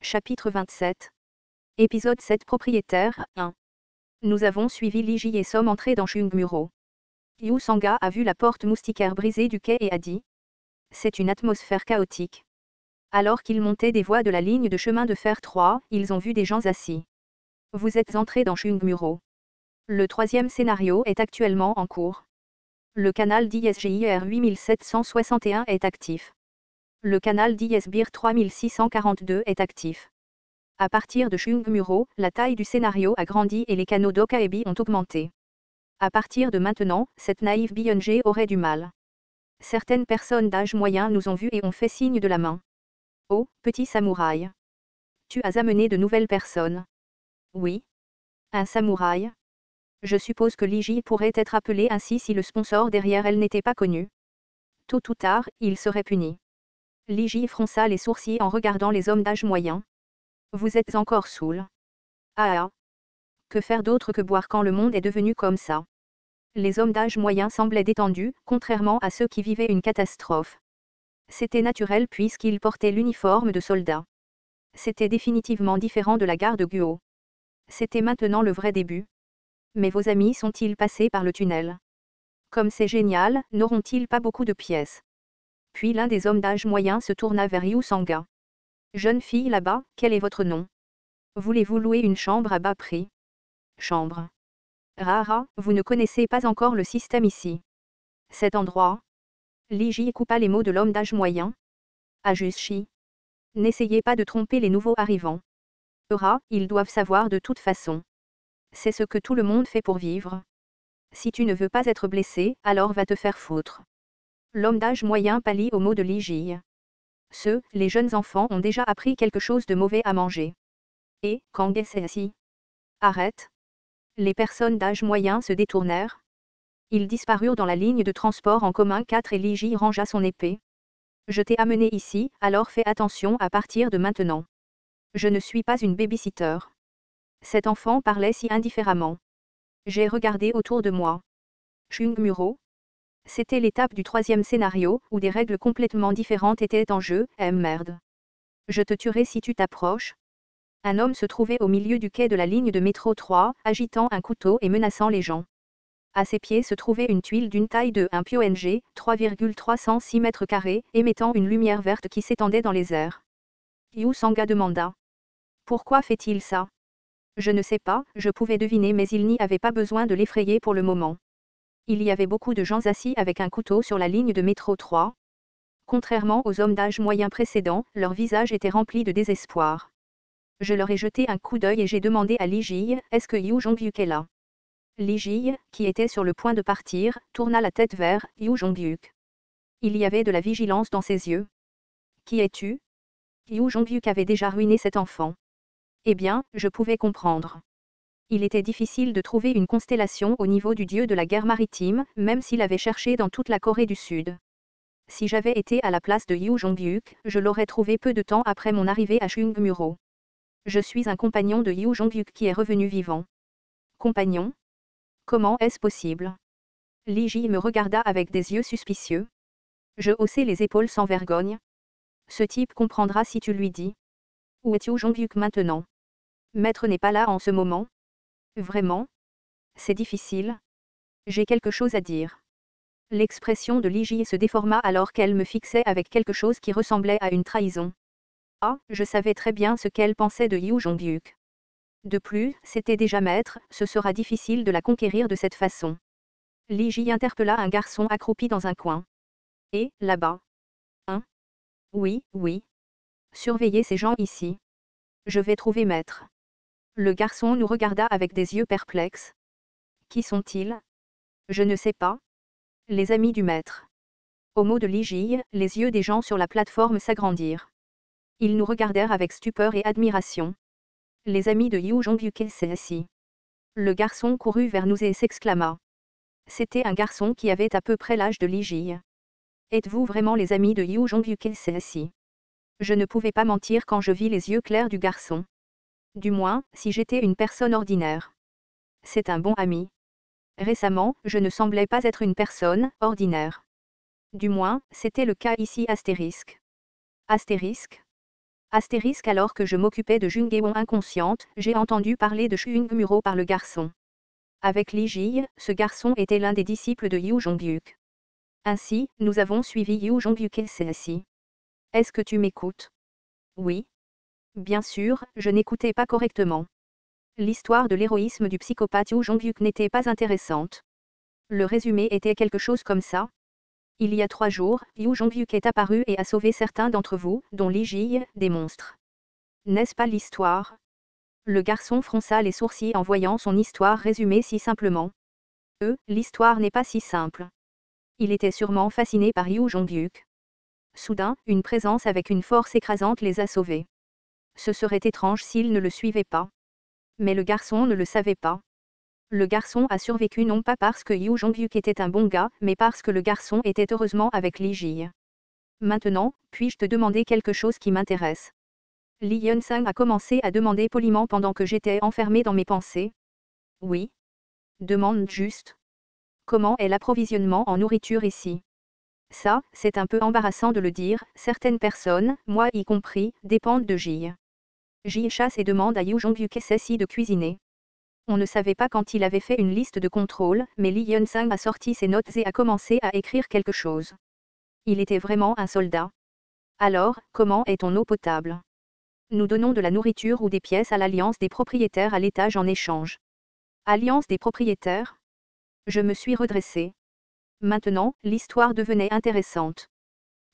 Chapitre 27. Épisode 7. Propriétaire 1. Nous avons suivi Liji et sommes entrés dans Chungmuro. Yu Sanga a vu la porte moustiquaire brisée du quai et a dit: c'est une atmosphère chaotique. Alors qu'ils montaient des voies de la ligne de chemin de fer 3, ils ont vu des gens assis. Vous êtes entrés dans Chungmuro. Le troisième scénario est actuellement en cours. Le canal d'ISGIR 8761 est actif. Le canal d'ISBIR 3642 est actif. À partir de Chungmuro, la taille du scénario a grandi et les canaux d'Okaebi ont augmenté. À partir de maintenant, cette naïve Byung-jae aurait du mal. Certaines personnes d'âge moyen nous ont vus et ont fait signe de la main. Oh, petit samouraï. Tu as amené de nouvelles personnes. Oui. Un samouraï. Je suppose que Liji pourrait être appelée ainsi si le sponsor derrière elle n'était pas connu. Tôt ou tard, il serait puni. Liji fronça les sourcils en regardant les hommes d'âge moyen. Vous êtes encore saoul. Ah. Que faire d'autre que boire quand le monde est devenu comme ça? Les hommes d'âge moyen semblaient détendus, contrairement à ceux qui vivaient une catastrophe. C'était naturel puisqu'ils portaient l'uniforme de soldats. C'était définitivement différent de la gare de Guo. C'était maintenant le vrai début. Mais vos amis sont-ils passés par le tunnel? Comme c'est génial, n'auront-ils pas beaucoup de pièces? Puis l'un des hommes d'âge moyen se tourna vers Yu Sanga. Jeune fille là-bas, quel est votre nom? Voulez-vous louer une chambre à bas prix? Chambre. Rara, vous ne connaissez pas encore le système ici. Cet endroit. Liji coupa les mots de l'homme d'âge moyen. Ajushi. N'essayez pas de tromper les nouveaux arrivants. Ils doivent savoir de toute façon. C'est ce que tout le monde fait pour vivre. Si tu ne veux pas être blessé, alors va te faire foutre. L'homme d'âge moyen pâlit aux mots de Liji. Les jeunes enfants ont déjà appris quelque chose de mauvais à manger. Et, Kang Sesi. Arrête. Les personnes d'âge moyen se détournèrent. Ils disparurent dans la ligne de transport en commun 4 et Liji rangea son épée. Je t'ai amené ici, alors fais attention à partir de maintenant. Je ne suis pas une babysitter. Cet enfant parlait si indifféremment. J'ai regardé autour de moi. Chungmuro. C'était l'étape du troisième scénario, où des règles complètement différentes étaient en jeu. Merde. Je te tuerai si tu t'approches. Un homme se trouvait au milieu du quai de la ligne de métro 3, agitant un couteau et menaçant les gens. À ses pieds se trouvait une tuile d'une taille de 1 PNG, 3,306 mètres carrés, émettant une lumière verte qui s'étendait dans les airs. Yu Sanga demanda. Pourquoi fait-il ça? Je ne sais pas, je pouvais deviner mais il n'y avait pas besoin de l'effrayer pour le moment. Il y avait beaucoup de gens assis avec un couteau sur la ligne de métro 3. Contrairement aux hommes d'âge moyen précédents, leur visage était rempli de désespoir. Je leur ai jeté un coup d'œil et j'ai demandé à Liji, est-ce que Yu Jonghyuk est là? Liji, qui était sur le point de partir, tourna la tête vers Yu Jonghyuk. Il y avait de la vigilance dans ses yeux. Qui es-tu? Yu Jonghyuk avait déjà ruiné cet enfant. Eh bien, je pouvais comprendre. Il était difficile de trouver une constellation au niveau du dieu de la guerre maritime, même s'il avait cherché dans toute la Corée du Sud. Si j'avais été à la place de Yu Jonghyuk, je l'aurais trouvé peu de temps après mon arrivée à Chungmuro. Je suis un compagnon de Yu Jonghyuk qui est revenu vivant. Compagnon? Comment est-ce possible? Liji me regarda avec des yeux suspicieux. Je haussai les épaules sans vergogne. Ce type comprendra si tu lui dis. Où est Yu Jonghyuk maintenant? Maître n'est pas là en ce moment. Vraiment? C'est difficile. J'ai quelque chose à dire. L'expression de Liji se déforma alors qu'elle me fixait avec quelque chose qui ressemblait à une trahison. Ah, je savais très bien ce qu'elle pensait de Yu Jonghyuk. De plus, c'était déjà maître, ce sera difficile de la conquérir de cette façon. Liji interpella un garçon accroupi dans un coin. Et, là-bas. Hein? Oui. Surveillez ces gens ici. Je vais trouver maître. Le garçon nous regarda avec des yeux perplexes. Qui sont-ils? Je ne sais pas. Les amis du maître. Au mot de Liji, les yeux des gens sur la plateforme s'agrandirent. Ils nous regardèrent avec stupeur et admiration. Les amis de Yu Jonghyuk SSI. Le garçon courut vers nous et s'exclama. C'était un garçon qui avait à peu près l'âge de Liji. Êtes-vous vraiment les amis de Yu Jonghyuk SSI? Je ne pouvais pas mentir quand je vis les yeux clairs du garçon. Du moins, si j'étais une personne ordinaire. C'est un bon ami. Récemment, je ne semblais pas être une personne ordinaire. Du moins, c'était le cas ici astérisque. Astérisque? Astérisque alors que je m'occupais de Jungwon inconsciente, j'ai entendu parler de Jungmuro par le garçon. Avec Lee Ji, ce garçon était l'un des disciples de Yoo Jong-hyuk. Ainsi, nous avons suivi Yoo Jong-hyuk et celle-ci. Est-ce que tu m'écoutes? Oui. Bien sûr, je n'écoutais pas correctement. L'histoire de l'héroïsme du psychopathe Yoo Jong-hyuk n'était pas intéressante. Le résumé était quelque chose comme ça. Il y a 3 jours, Yoo Jong-hyuk est apparu et a sauvé certains d'entre vous, dont Lee Ji, des monstres. N'est-ce pas l'histoire? Le garçon fronça les sourcils en voyant son histoire résumée si simplement. L'histoire n'est pas si simple. Il était sûrement fasciné par Yoo Jong-hyuk. Soudain, une présence avec une force écrasante les a sauvés. Ce serait étrange s'il ne le suivait pas. Mais le garçon ne le savait pas. Le garçon a survécu non pas parce que Yoo Jong-hyuk était un bon gars, mais parce que le garçon était heureusement avec Lee Ji. Maintenant, puis-je te demander quelque chose qui m'intéresse? Lee Hyun-sang a commencé à demander poliment pendant que j'étais enfermé dans mes pensées. Oui. Demande juste. Comment est l'approvisionnement en nourriture ici? Ça, c'est un peu embarrassant de le dire, certaines personnes, moi y compris, dépendent de Ji. Ji chasse et demande à Yoo Jong-hyuk SSI de cuisiner. On ne savait pas quand il avait fait une liste de contrôle, mais Lee Hyun-sang a sorti ses notes et a commencé à écrire quelque chose. Il était vraiment un soldat. Alors, comment est ton eau potable? Nous donnons de la nourriture ou des pièces à l'Alliance des propriétaires à l'étage en échange. Alliance des propriétaires? Je me suis redressé. Maintenant, l'histoire devenait intéressante.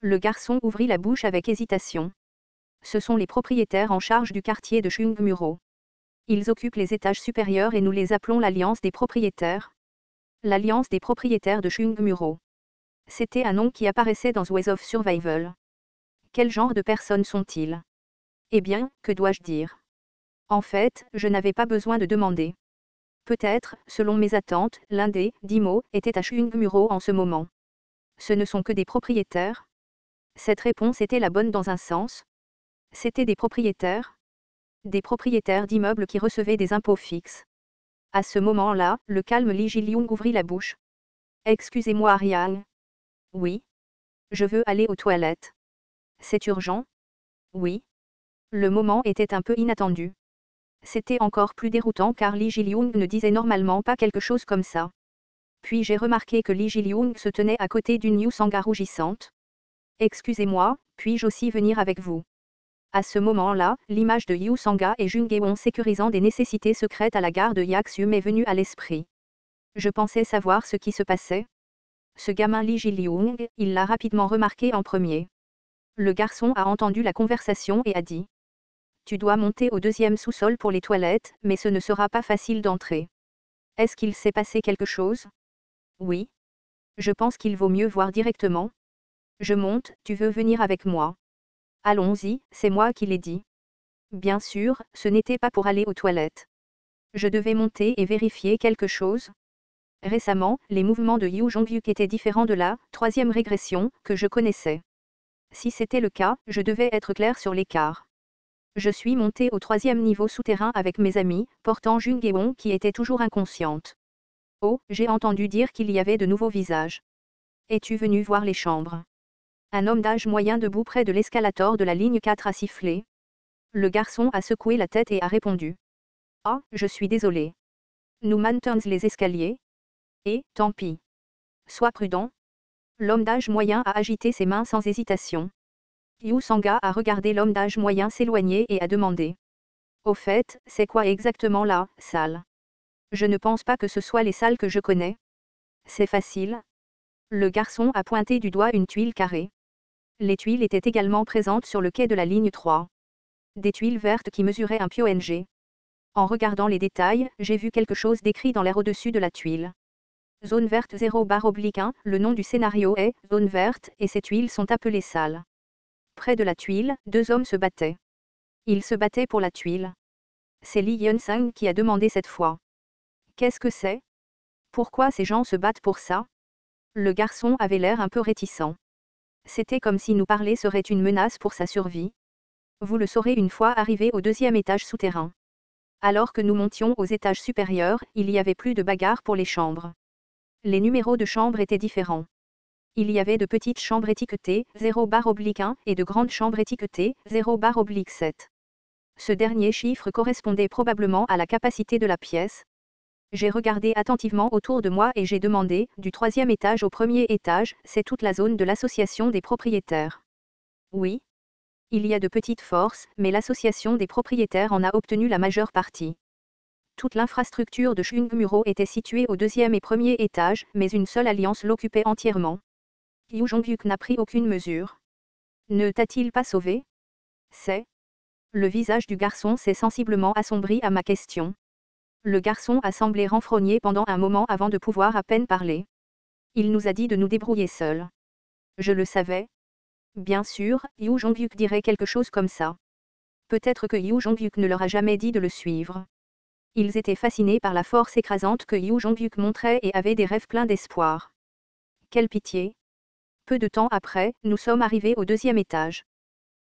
Le garçon ouvrit la bouche avec hésitation. Ce sont les propriétaires en charge du quartier de Jungmuro. Ils occupent les étages supérieurs et nous les appelons l'Alliance des propriétaires. L'Alliance des propriétaires de Jungmuro. C'était un nom qui apparaissait dans Ways of Survival. Quel genre de personnes sont-ils? Eh bien, que dois-je dire? En fait, je n'avais pas besoin de demander. Peut-être, selon mes attentes, l'un des 10 mots était à Jungmuro en ce moment. Ce ne sont que des propriétaires? Cette réponse était la bonne dans un sens. C'était des propriétaires? Des propriétaires d'immeubles qui recevaient des impôts fixes. À ce moment-là, le calme Lee Ji-lyung ouvrit la bouche. Excusez-moi Ariane. Oui. Je veux aller aux toilettes. C'est urgent? Oui. Le moment était un peu inattendu. C'était encore plus déroutant car Lee Ji-lyung ne disait normalement pas quelque chose comme ça. Puis j'ai remarqué que Lee Ji-lyung se tenait à côté d'une Yoo Sang-ga rougissante. Excusez-moi, puis-je aussi venir avec vous? À ce moment-là, l'image de Yoo Sang-ga et Jungwon sécurisant des nécessités secrètes à la gare de Yaksu m'est venue à l'esprit. Je pensais savoir ce qui se passait. Ce gamin Lee Ji-lyung, il l'a rapidement remarqué en premier. Le garçon a entendu la conversation et a dit. Tu dois monter au 2e sous-sol pour les toilettes, mais ce ne sera pas facile d'entrer. Est-ce qu'il s'est passé quelque chose? Oui. Je pense qu'il vaut mieux voir directement. Je monte, tu veux venir avec moi? Allons-y, c'est moi qui l'ai dit. Bien sûr, ce n'était pas pour aller aux toilettes. Je devais monter et vérifier quelque chose. Récemment, les mouvements de Yoo Jong-hyuk étaient différents de la 3e régression que je connaissais. Si c'était le cas, je devais être clair sur l'écart. Je suis montée au 3e niveau souterrain avec mes amis, portant Jungwon qui était toujours inconsciente. Oh, j'ai entendu dire qu'il y avait de nouveaux visages. Es-tu venu voir les chambres? Un homme d'âge moyen debout près de l'escalator de la ligne 4 a sifflé. Le garçon a secoué la tête et a répondu. Ah, je suis désolé. Nous maintenons les escaliers. Et, tant pis. Sois prudent. L'homme d'âge moyen a agité ses mains sans hésitation. Yoo Sang-ga a regardé l'homme d'âge moyen s'éloigner et a demandé. Au fait, c'est quoi exactement la salle? Je ne pense pas que ce soit les salles que je connais. C'est facile. Le garçon a pointé du doigt une tuile carrée. Les tuiles étaient également présentes sur le quai de la ligne 3. Des tuiles vertes qui mesuraient un PNG. En regardant les détails, j'ai vu quelque chose d'écrit dans l'air au-dessus de la tuile. Zone verte 0/1, le nom du scénario est Zone verte et ces tuiles sont appelées salles. Près de la tuile, 2 hommes se battaient. Ils se battaient pour la tuile. C'est Lee Hyun-sang qui a demandé cette fois. Qu'est-ce que c'est? Pourquoi ces gens se battent pour ça? Le garçon avait l'air un peu réticent. C'était comme si nous parler serait une menace pour sa survie. Vous le saurez une fois arrivé au 2e étage souterrain. Alors que nous montions aux étages supérieurs, il y avait plus de bagarres pour les chambres. Les numéros de chambres étaient différents. Il y avait de petites chambres étiquetées 0/1 et de grandes chambres étiquetées 0/7. Ce dernier chiffre correspondait probablement à la capacité de la pièce. J'ai regardé attentivement autour de moi et j'ai demandé, du 3e étage au 1er étage, c'est toute la zone de l'association des propriétaires. Oui. Il y a de petites forces, mais l'association des propriétaires en a obtenu la majeure partie. Toute l'infrastructure de Chungmuro était située au 2e et 1er étage, mais une seule alliance l'occupait entièrement. Yu Jongyuk n'a pris aucune mesure. Ne t'a-t-il pas sauvé? C'est. Le visage du garçon s'est sensiblement assombri à ma question. Le garçon a semblé renfrogner pendant un moment avant de pouvoir à peine parler. Il nous a dit de nous débrouiller seuls. Je le savais. Bien sûr, Yu Jongyuk dirait quelque chose comme ça. Peut-être que Yu Jongyuk ne leur a jamais dit de le suivre. Ils étaient fascinés par la force écrasante que Yu Jongyuk montrait et avaient des rêves pleins d'espoir. Quelle pitié! Peu de temps après, nous sommes arrivés au 2e étage.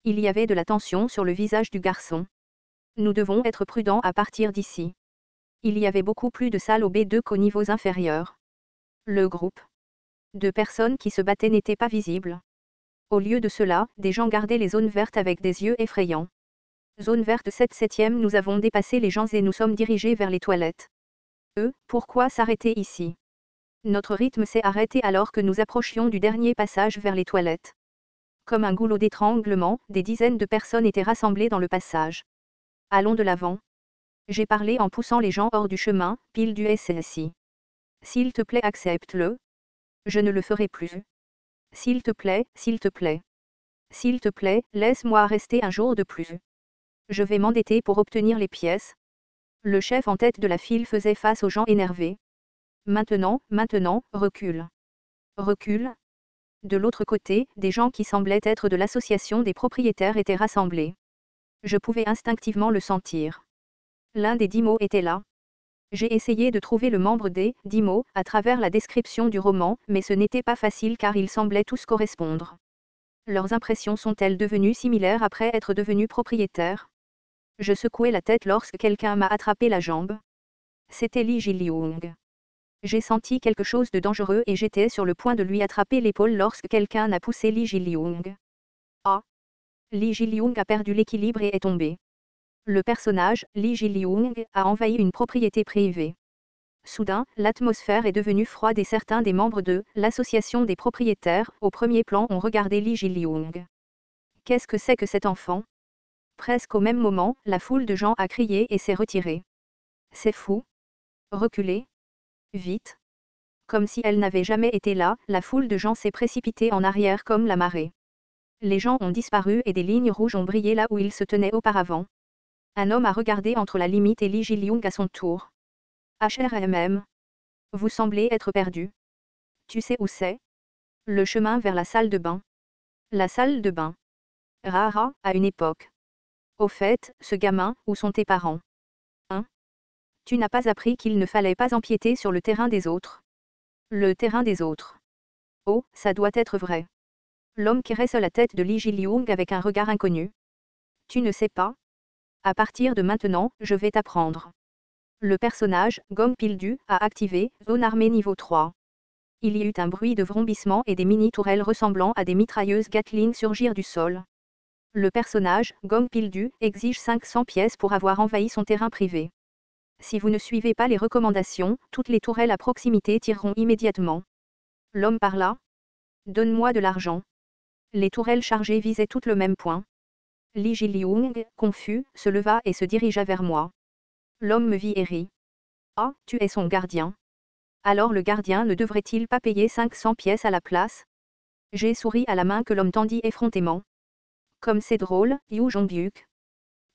Il y avait de la tension sur le visage du garçon. Nous devons être prudents à partir d'ici. Il y avait beaucoup plus de salles au B2 qu'aux niveaux inférieurs. Le groupe de personnes qui se battaient n'était pas visible. Au lieu de cela, des gens gardaient les zones vertes avec des yeux effrayants. Zone verte 7/7e, nous avons dépassé les gens et nous sommes dirigés vers les toilettes. Pourquoi s'arrêter ici? Notre rythme s'est arrêté alors que nous approchions du dernier passage vers les toilettes. Comme un goulot d'étranglement, des dizaines de personnes étaient rassemblées dans le passage. Allons de l'avant. J'ai parlé en poussant les gens hors du chemin, pile du SSI. S'il te plaît, accepte-le. Je ne le ferai plus. S'il te plaît, s'il te plaît. S'il te plaît, laisse-moi rester un jour de plus. Je vais m'endetter pour obtenir les pièces. Le chef en tête de la file faisait face aux gens énervés. Maintenant, recule. Recule. De l'autre côté, des gens qui semblaient être de l'association des propriétaires étaient rassemblés. Je pouvais instinctivement le sentir. L'un des Dimo était là. J'ai essayé de trouver le membre des Dimo à travers la description du roman, mais ce n'était pas facile car ils semblaient tous correspondre. Leurs impressions sont-elles devenues similaires après être devenus propriétaires? Je secouai la tête lorsque quelqu'un m'a attrapé la jambe. C'était Lee Ji-lyung. J'ai senti quelque chose de dangereux et j'étais sur le point de lui attraper l'épaule lorsque quelqu'un a poussé Lee Ji-lyung. Ah! Lee Ji-lyung a perdu l'équilibre et est tombé. Le personnage, Lee Ji-lyung, a envahi une propriété privée. Soudain, l'atmosphère est devenue froide et certains des membres de l'association des propriétaires, au premier plan, ont regardé Lee Ji-lyung. Qu'est-ce que c'est que cet enfant? Presque au même moment, la foule de gens a crié et s'est retirée. C'est fou. Reculez. Vite. Comme si elle n'avait jamais été là, la foule de gens s'est précipitée en arrière comme la marée. Les gens ont disparu et des lignes rouges ont brillé là où ils se tenaient auparavant. Un homme a regardé entre la limite et Lee Ji-lyung à son tour. HRMM. Vous semblez être perdu. Tu sais où c'est? Le chemin vers la salle de bain. La salle de bain. Rara, à une époque. Au fait, ce gamin, où sont tes parents? Hein? Tu n'as pas appris qu'il ne fallait pas empiéter sur le terrain des autres. Le terrain des autres. Oh, ça doit être vrai. L'homme caresse la tête de Lee Ji-lyung avec un regard inconnu. Tu ne sais pas? À partir de maintenant, je vais t'apprendre. Le personnage, Gong Pildu, a activé Zone armée niveau 3. Il y eut un bruit de vrombissement et des mini-tourelles ressemblant à des mitrailleuses Gatling surgirent du sol. Le personnage, Gong Pildu, exige 500 pièces pour avoir envahi son terrain privé. Si vous ne suivez pas les recommandations, toutes les tourelles à proximité tireront immédiatement. L'homme parla. Donne-moi de l'argent. Les tourelles chargées visaient toutes le même point. Lee Ji-lyung, confus, se leva et se dirigea vers moi. L'homme me vit et rit. Ah, tu es son gardien. Alors le gardien ne devrait-il pas payer 500 pièces à la place? J'ai souri à la main que l'homme tendit effrontément. Comme c'est drôle, Yu Jongyuk.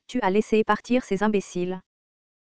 Tu as laissé partir ces imbéciles.